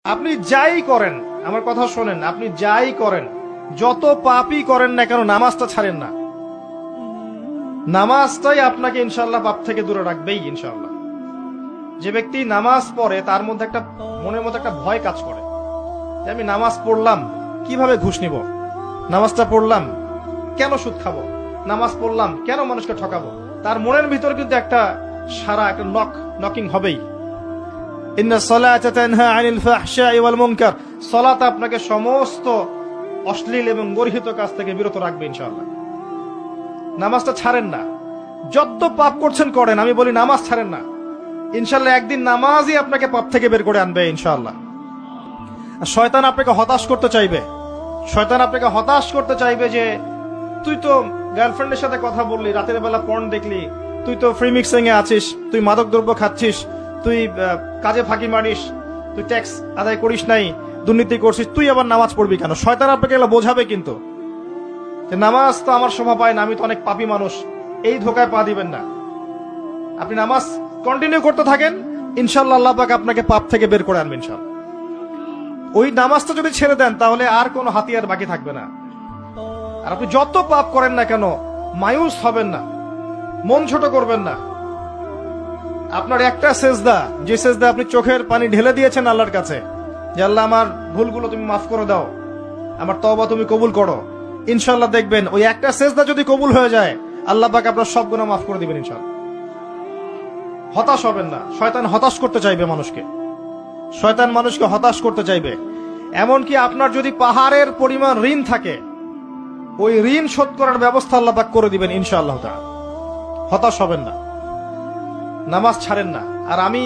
আপনি যাই করেন, আমার কথা শোনেন, আপনি যাই করেন, যত পাপই করেন না কেন, নামাজটা ছাড়েন না। নামাজটাই আপনাকে ইনশাআল্লাহ পাপ থেকে দূরে রাখবেই ইনশাআল্লাহ। যে ব্যক্তি নামাজ পড়ে তার মধ্যে একটা মনের মধ্যে একটা ভয় কাজ করে যে আমি নামাজ পড়লাম কিভাবে ঘুষ নিব, নামাজটা পড়লাম কেন সুদ খাবো, নামাজ পড়লাম কেন মানুষকে ঠকাবো। তার মনের ভিতর কিন্তু একটা সারা একটা নকিং হবেই। ইন্না সালাতা তানহা আনিল ফাহশাই ওয়াল মুনকার, সালাত আপনাকে সমস্ত অশ্লীল এবং গর্হিত কাজ থেকে বিরত রাখবে ইনশাআল্লাহ। নামাজটা ছাড়েন না, যত পাপ করছেন করেন, আমি বলি নামাজ ছাড়েন না। ইনশাআল্লাহ একদিন নামাজই আপনাকে পাপ থেকে বের করে আনবে ইনশাআল্লাহ। শয়তান আপনাকে হতাশ করতে চাইবে, শয়তান আপনাকে হতাশ করতে চাইবে যে তুই তো গার্লফ্রেন্ডের সাথে কথা বললি, রাতের বেলা পর্ন দেখলি, তুই তো ফ্রি মিক্সিং এ আছিস, তুই মাদক দ্রব্য খাচ্ছিস, তুই কাজে ফাঁকি মারিস, তুই ট্যাক্স আদায় করিস নাই, দুর্নীতি করছিস, তুই আবার নামাজ পড়বি কেন। শয়তান আপনাকে এগুলো বোঝাবে কিন্তু যে নামাজ তো আমার শোভা পায় না, আমি তো অনেক পাপী মানুষ। এই ধোকায় পা দিবেন না। আপনি নামাজ কন্টিনিউ করতে থাকেন, ইনশাআল্লাহ আল্লাহ পাক আপনাকে পাপ থেকে বের করে আনবেন ইনশাআল্লাহ। ওই নামাজটা যদি ছেড়ে দেন তাহলে আর কোনো হাতিয়ার বাকি থাকবে না। আর আপনি যত পাপ করেন না কেন মায়ুস হবেন না, মন ছোট করবেন না। আপনার একটা সেজদা, যে সেজদা আপনি চোখের পানি ঢেলে দিয়েছেন আল্লাহর কাছে যে আল্লাহ আমার ভুলগুলো তুমি মাফ করে দাও, আমার তওবা তুমি কবুল করো, ইনশাআল্লাহ দেখবেন ওই একটা সেজদা যদি কবুল হয়ে যায় আল্লাহ পাক আপনার সব গুনাহ মাফ করে দিবেন ইনশাআল্লাহ। হতাশ হবেন না। শয়তান হতাশ করতে চাইবে মানুষকে, শয়তান মানুষকে হতাশ করতে চাইবে। এমনকি আপনার যদি পাহাড়ের পরিমাণ ঋণ থাকে, ওই ঋণ শোধ করার ব্যবস্থা আল্লাহ পাক করে দিবেন ইনশাআল্লাহ তাআলা। হতাশ হবেন না, নামাজ ছাড়েন না। আর আমি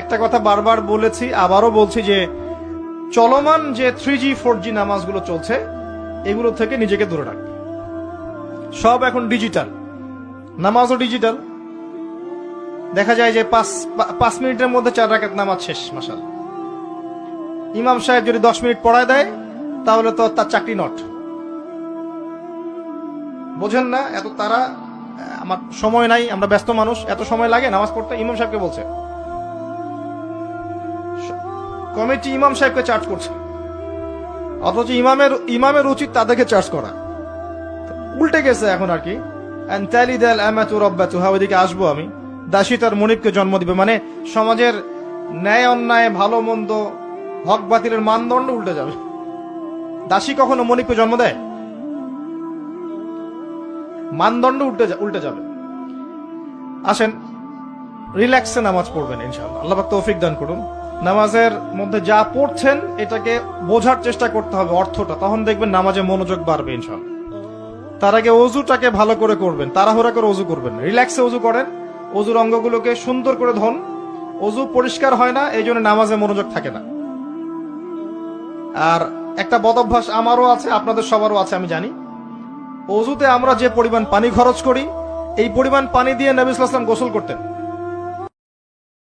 একটা কথা বারবার বলেছি, আবারও বলছি যে চলমান যে 3G 4G নামাজগুলো চলছে এগুলো থেকে নিজেকে দূরে রাখবে। সব এখন ডিজিটাল, নামাজও ডিজিটাল। দেখা যায় যে 5 মিনিটের মধ্যে 4 রাকাত নামাজ শেষ মাশাআল্লাহ। ইমাম সাহেব যদি 10 মিনিট পড়ায় দেয় তাহলে তো তার চাকরি নট। বোঝেন না এত তারা, আমার সময় নাই, আমরা ব্যস্ত মানুষ, এত সময় লাগে নামাজ পড়তে। ইমাম সাহেবকে বলছে, কমিটি ইমাম সাহেবকে চার্জ করছে, অথচ ইমামের উচিত তাদেরকে চার্জ করা। উল্টে গেছে এখন আর কি। ওইদিকে আসবো আমি। দাসী তার মনিবকে জন্ম দিবে, মানে সমাজের ন্যায় অন্যায় ভালো মন্দ হক বাতিলের মানদণ্ড উল্টে যাবে। দাসী কখনো মনিবকে জন্ম দেয়? মানদণ্ড উল্টে যাবে। আসেন রিল্যাক্সে নামাজ পড়বেন ইনশাআল্লাহ। আল্লাহ পাক তৌফিক দান করুন। নামাজের মধ্যে যা পড়ছেন এটাকে বোঝার চেষ্টা করতে হবে অর্থটা, তখন দেখবেন নামাজে মনোযোগ বাড়বে ইনশাআল্লাহ। তার আগে অজুটাকে ভালো করে করবেন, তাড়াহুড়া করে অজু করবেন, রিল্যাক্সে অজু করেন, অজুর অঙ্গগুলোকে সুন্দর করে ধন। অজু পরিষ্কার হয় না, এই জন্য নামাজে মনোযোগ থাকে না। আর একটা বদ অভ্যাস আমারও আছে, আপনাদের সবারও আছে আমি জানি। অজুতে আমরা যে পরিমাণ পানি খরচ করি, এই পরিমাণ পানি দিয়ে নবী সাল্লাল্লাহু আলাইহি ওয়াসাল্লাম গোসল করতেন।